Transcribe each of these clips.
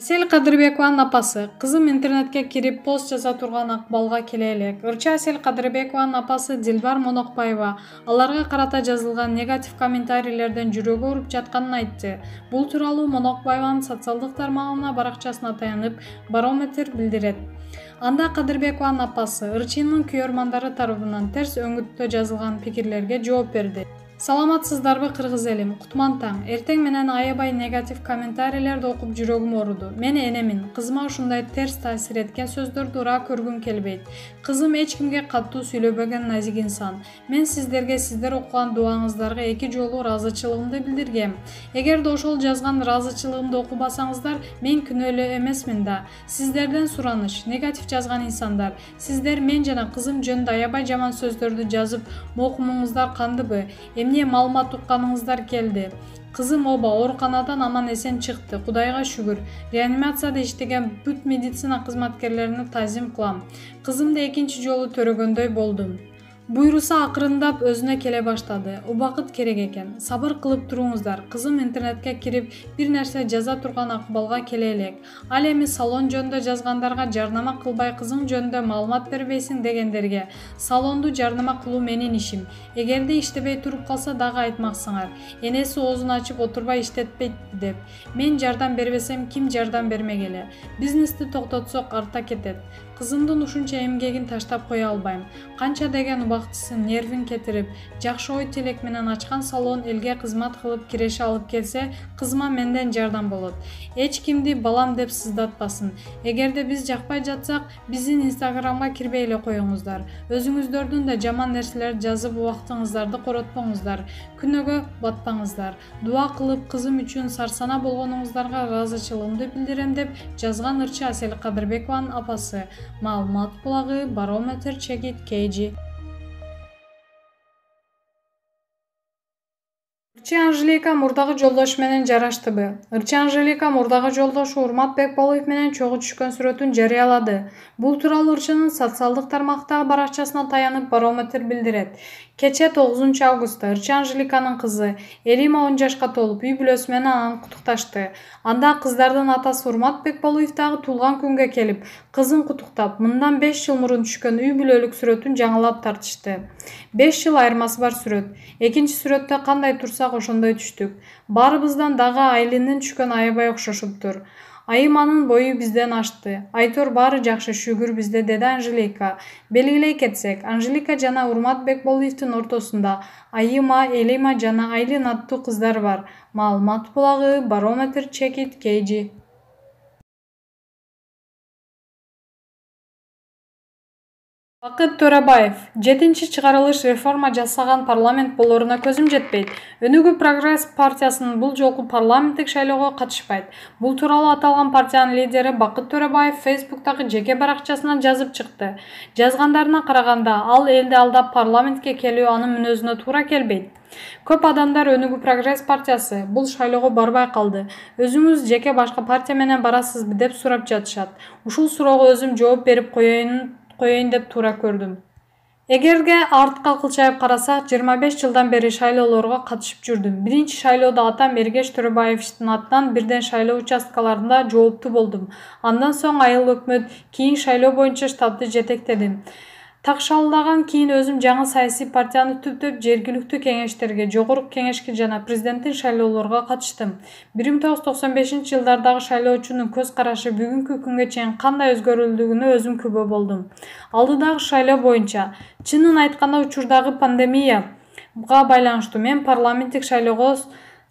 Асель Кадырбекованын апасы. Кызым интернетке кирип пост жаза турган акыбалга келе элек. Ырчы Асель Кадырбекованын апасы Дилбар Монокбаева аларга карата жазылган негатив комментарийлерден жүрөгү ооруп жатканын айтты. Бул тууралуу Монокбаеванын социалдык тармагына баракчасына таянып Барометр билдирет. Анда Кадырбекованын апасы ырчынын күйөрмандары тарабынан терс өңүттө жазылган пикирлерге жооп берди. Саламатсыздарбы кыргыз элим, кутман таң. Эртең менен аябай негатив комментарийлерди окуп жүрөгүм ооруду. Мен энемин, кызыма ушундай терс таасир эткен сөздөрдү ура көргүм келбейт. Кызым эч кимге катуу сүйлөбөгөн назик инсан. Мен сиздерге сиздер окуган дуаңыздарга эки жолу ыраазычылыгымды билдиргем. Эгерде ошол жазган ыраазычылыгымды окубасаңыздар, мен күнөөлүү эмесмин да. Сиздерден сураныш, негатив жазган инсандар. Сиздер мен жана кызым жөнүндө аябай жаман сөздөрдү жазып мокумуңуздар кандыбы? Эмне маалымат укканыңыздар келди. Кызым оба ооруканадан аман эсен чыкты. Кудайга шүгүр. Реанимацияда иштеген бүт медицина кызматкерлерине тазим кылам. Кызымды экинчи жолу төрөгөндөй болдум. Буйруса акырындап өзүнө келе баштады. Убакыт керек экен. Сабыр кылып туруңуздар. Кызым интернетке кирип бир нерсе жаза турган акыбалга келе элек. Ал эми салон жөнүндө жазгандарга жарнама кылбай кызың жөнүндө маалымат бербейсиң дегендерге салонду жарнама кылуу менин ишим. Эгерде иштебей туруп калса дагы айтмаксыңар. Энеси оозун ачып отурбай иштетпейт деп. Мен жардам бербесем ким жардам бермегеле. Бизнести токтотсок артта кетет. Кызымдын ушунча эмгегин таштап кое албайм. Канча деген убактысын, нервин кетирип, жакшы ой тилек менен ачкан салон элге кызмат кылып киреше алып келсе, кызыма менден жардам болот. Эч кимди балам деп сыздатпасын. Эгерде биз жакпай жатсак, биздин инстаграмга кирбей эле коюңуздар. Өзүңүздөрдүн да жаман нерселерди жазып убактыңыздарды коротпоңуздар. Күнөөгө батпаңыздар. Дуа кылып кызым үчүн сарсана болгонуңуздарга ыраазычылыгымды билдирем деп жазган ырчы Асель Кадырбекованын апасы. Маалымат булагы Барометр Чекит Кейджи. Ырчы Анжелика мурдагы жолдошу менен жараштыбы? Ырчы Анжелика мурдагы жолдошу Урмат Бекболуев менен чогуу түшкөн сүрөтүн жарыялады. Бул тууралуу ырчынын социалдык тармактагы баракчасына таянып Барометр билдирет. Кече 9 августта ырчы Анжеликанын кызы Элима 10 жашка толуп, үй бүлөсү менен аны куттукташты. Анда кыздардын атасы Урмат Бекболуев дагы туулган күнгө келип, кызын куттуктап, мындан 5 жыл мурун түшкөн үй бүлөлүк сүрөтүн жаңылап тартышты. 5 жыл айырмасы бар сүрөт. Экинчи сүрөттө кандай турсак ошондой түштүк. Баарыбыздан дагы Айлинин түшкөн аябай окшошуптур. Айыманын бою бизден ашты. Айтор баары жакшы, шүгүр бизде, деди Анжелика. Белгилей кетсек, Анжелика жана Урмат Бекболуевдин ортосунда Айыма, Элима жана Айлин аттуу кыздар бар. Маалымат булагы Барометр Чекит Кейджи. Бакыт Төрөбаев. 7-чи чыгарылыш реформа жасаган парламент болоруна көзүм жетпейт. Өнүгүү Прогресс партиясынын бул жолку парламенттик шайлоого катышпайт. Бул тууралуу аталган партиянын лидери Бакыт Төрөбаев Фейсбуктагы жеке баракчасынан жазып чыкты. Жазгандарына караганда, ал элди алдап парламентке келүү анын мүнөзүнө туура келбейт. Көп адамдар Өнүгүү Прогресс партиясы бул шайлоого барбай калды. Өзүңүз жеке башка партия менен барасызбы деп сурап жатышат. Ушул суроого өзүм жооп берип коеюн деп туура көрдүм. Эгерге артка кылчайып карасак, 25 жылдан бери шайлоолорго катышып жүрдүм. Биринчи шайлоодо атам Эргеш Төрөбаевичтин атынан бирден шайлоо участкаларында жооптуу болдум. Андан соң айыл өкмөт, кийин шайлоо боюнча штабды жетектедим. Такшалдаган кийин өзүм жаңы саясий партияны түптөп жергиликтүү кеңештерге, жогорку кеңешке жана президенттин шайлоолорго катыштым. 1995-жылдардагы шайлоочунун көз карашы бүгүнкү күнгө чейин кандай өзгөрүлдүгүнө өзүм күбө болдум. Алдыдагы шайлоо боюнча, чынын айтканда учурдагы пандемияга байланыштуу мен парламенттик шайлоого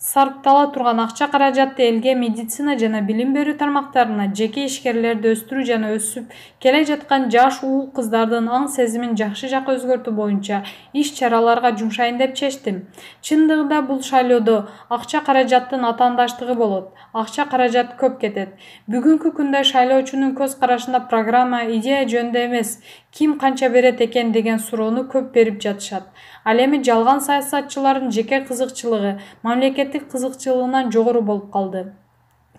сарптала турган акча каражатты элге медицина жана билим берүү тармактарына, жеке ишкерлерди өстүрүү жана өсүп келе жаткан жаш уул кыздардын аң сезимин жакшы жакка өзгөртүү боюнча иш-чараларга жумшайын деп чечтим. Чындыгында бул шайлоодо акча каражаттын атаандаштыгы болот. Акча каражат көп кетет. Бүгүнкү күндө шайлоочунун көз карашында программа, идея жөнүндө эмес, ким канча берет экен деген суроону көп берип жатышат. Ал эми жалган саясатчылардын жеке кызыкчылыгы мамлекеттик кызыкчылыгынан жогору болуп калды.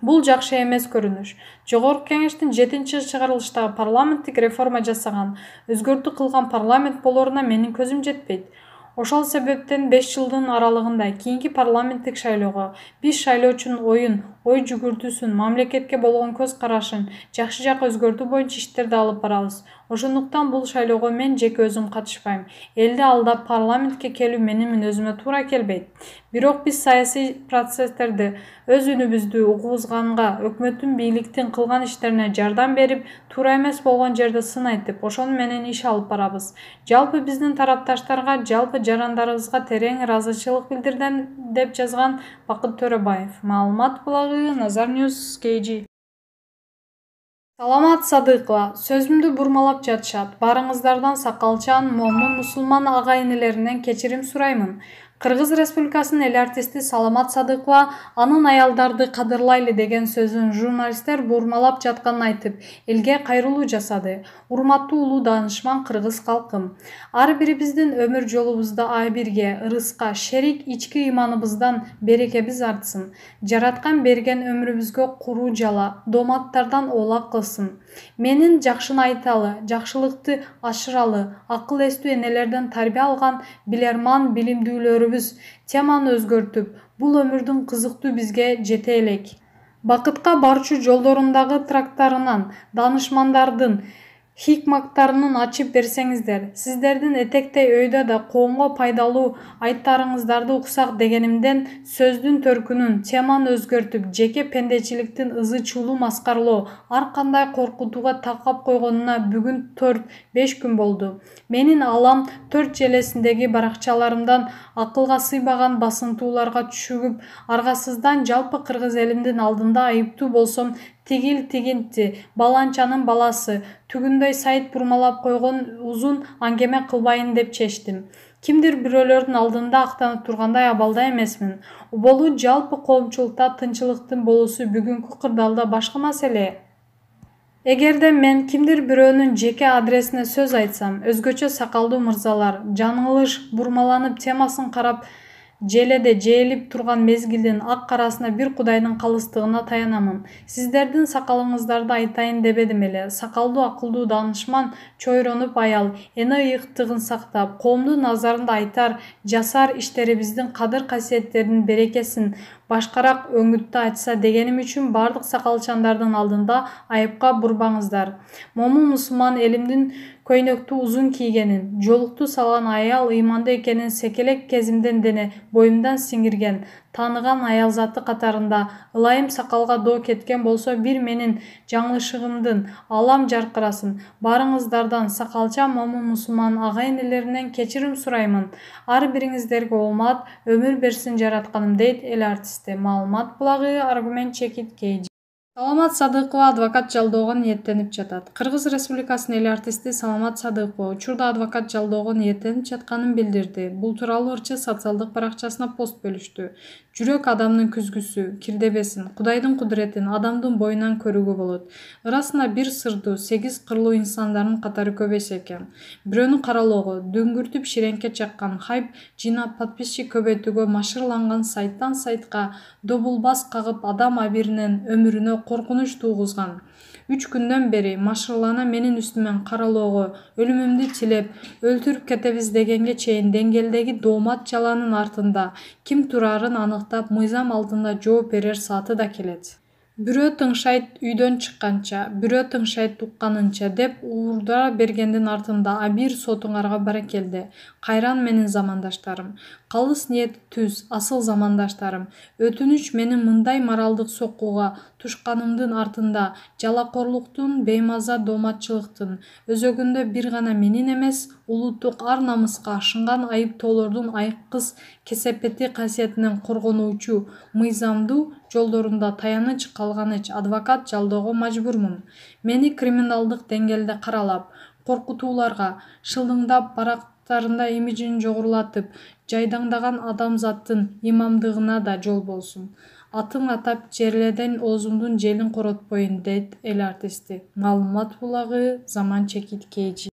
Бул жакшы эмес көрүнүш. Жогорку кеңештин 7-чи чыгарылыштагы парламенттик реформа жасаган, өзгөртүү кылган парламент болоруна менин көзүм жетпейт. Ошол себептен 5 жылдын аралыгында кийинки парламенттик шайлоого биз шайлоочунун ой жүгүртүүсүн, мамлекетке болгон көз карашын жакшы жакка өзгөртүү боюнча иштерди алып барабыз. Ошондуктан бул шайлоого мен жеке өзүм катышпайм. Элди алдап парламентке келүү менин мүнөзүмө туура келбейт. Бирок биз саясий процесстерди өз үнүбүздү угузганга, өкмөттүн бийликтин кылган иштерине жардам берип, туура эмес болгон жерде сын айтып, ошону менен иш алып барабыз. Жалпы биздин тарапташтарга, жалпы жарандарыбызга терең ыраазычылык билдирдим деп жазган Бакыт Төрөбаев. Маалымат булагы Назар News KG. Саламат Садыкова, сөзүмдү бурмалап жатышат. Барыңыздардан сакалчан, момун мусулман ага-инилеринен кечирим сураймын. Кыргыз Республикасынын эл артисти Саламат Садыкова анын аялдарды кадырлайлы деген сөзүн журналисттер бурмалап жатканын айтып, элге кайрылуу жасады. Урматтуу улуу даанышман кыргыз калкым. Ар бирибиздин өмүр жолубузда абирге, ырыска, шерик ички ыйманыбыздан берекебиз артсын. Жараткан берген өмүрүбүзгө куруу жала, дооматтардан оолак кылсын. Менин жакшыны айталы, жакшылыкты ашыралы, акыл эстүү энелерден тарбия алган билерман билимдүүлөрүбүз теманы өзгөртүп, бул өмүрдүн кызыктуу бизге жете элек. Бакытка барчу жолдорундагы трактарынан, данышмандардын хикматтарын ачып берсеңиздер, сиздердин этектей өйдө да коомго пайдалуу айттарыңыздарды уксак дегенимден сөздүн төркүнүн, теманы өзгөртүп, жеке пендечиликтин ызы-чулуу маскарлоо ар кандай коркутууга такап койгонуна бүгүн 4-5 күн болду. Менин алам 4 желесиндеги баракчаларымдан акылга сыйбаган басынтууларга түшүгүп, аргасыздан жалпы кыргыз элимдин алдында айыптуу болсом, тигинти, баланчанын баласы, түгүндөй сайт бурмалап койгон узун аңгеме кылбайын деп чечтим. Кимдир бирөөлөрдүн алдында актанып тургандай абалда эмесмин. Болуу жалпы коомчулукта тынчылыктын болуусу бүгүнкү кырдаалда башка маселе. Эгерде мен кимдир бирөөнүн жеке адресине сөз айтсам, өзгөчө сакалдуу мырзалар, жаңылыш бурмаланып темасын карап желеде жээлип турган мезгилдин ак карасына бир Кудайдын калыстыгына таянамын. Сиздердин сакалыңыздарды айтайын дебедим эле. Сакалдуу, акылдуу, даанышман, чойронуп аял, эне ыйыктыгын сактап, коомдун назарында айтар, жасар иштерибиздин кадыр-касиеттеринин берекесин башкараак өңүттө айтса дегеним үчүн бардык сакалчандардын алдында айыпка бурбаңыздар. Момун мусулман элимдин көйнөктү узун кийгенин, жолукту салган аял ыймандуу экенин секелек кезимден дене боюмдан сиңирген, тааныган аял заты катарында ылайым сакалга доо кеткен болсо бир менин жаңылышыгымдын алам жаркырасын. Барыңыздардан сакалча момун мусулман ага-инилеринен кечирим сураймын. Ар бириңиздерге оомат, өмүр берсин жаратканым, дейт эл артисти. Маалымат булагы Аргумент Чекит KG. Саламат Садыкова адвокат жалдоого ниеттенип жатат. Кыргыз Республикасынын эл артисти Саламат Садыкова учурда адвокат жалдоого ниеттенип жатканын билдирди. Бул тууралуу ырчы социалдык баракчасына пост бөлүштү. Жүрөк адамдын күзгүсү, кирдебесин, Кудайдын кудуретин адамдын боюнан көрүүгө болот. Ырасында бир сырдуу, 8 кырлуу инсандардын катары көбөйсө экен. Бирөөнү каралоого, дөңгүртүп ширеңке чаккан, хайп жыйнап подписчик көбөйтүүгө машырланган сайттан сайтка добулбас кагып адам абиринин өмүрүнө коркунуч тугузган. 3 күндөн бери машырлана менин үстүмөн каралоого, өлүмүмдү тилеп, өлтүрүп кетебиз дегенге чейин деңгээлдеги доомат жаланын артында ким турарын аныктап, мыйзам алдында жооп берер сааты да келет. Бирөө тыңшайт үйдөн чыкканча, бирөө тыңшайт укканынча деп уурдара бергендин артында абир сотуңарга баракелде. Кайран менин замандаштарым. Калыс ниет түз, асыл замандаштарым. Өтүнүч менин мындай моралдык соккуга тушканымдын артында жалакорлуктун, беймаза дооматчылыктын өзөгүндө бир гана менин эмес, улуттук ар намыска ашынган айыптоолордун айкыз кесепети касиетинен коргонуучу мыйзамдуу жолдорунда таяныч калганыч адвокат жалдоого мажбурмун. Мени криминалдык деңгээлде каралап, коркутууларга, шылдыңдап барактарында имиджин жогорулатып, жайдаңдаган адамзаттын имамдыгына да жол болсун. Атың атап жерледен оозумдун желин коротпойн, дейт эл артисти. Маалымат булагы Заман Чекит KG.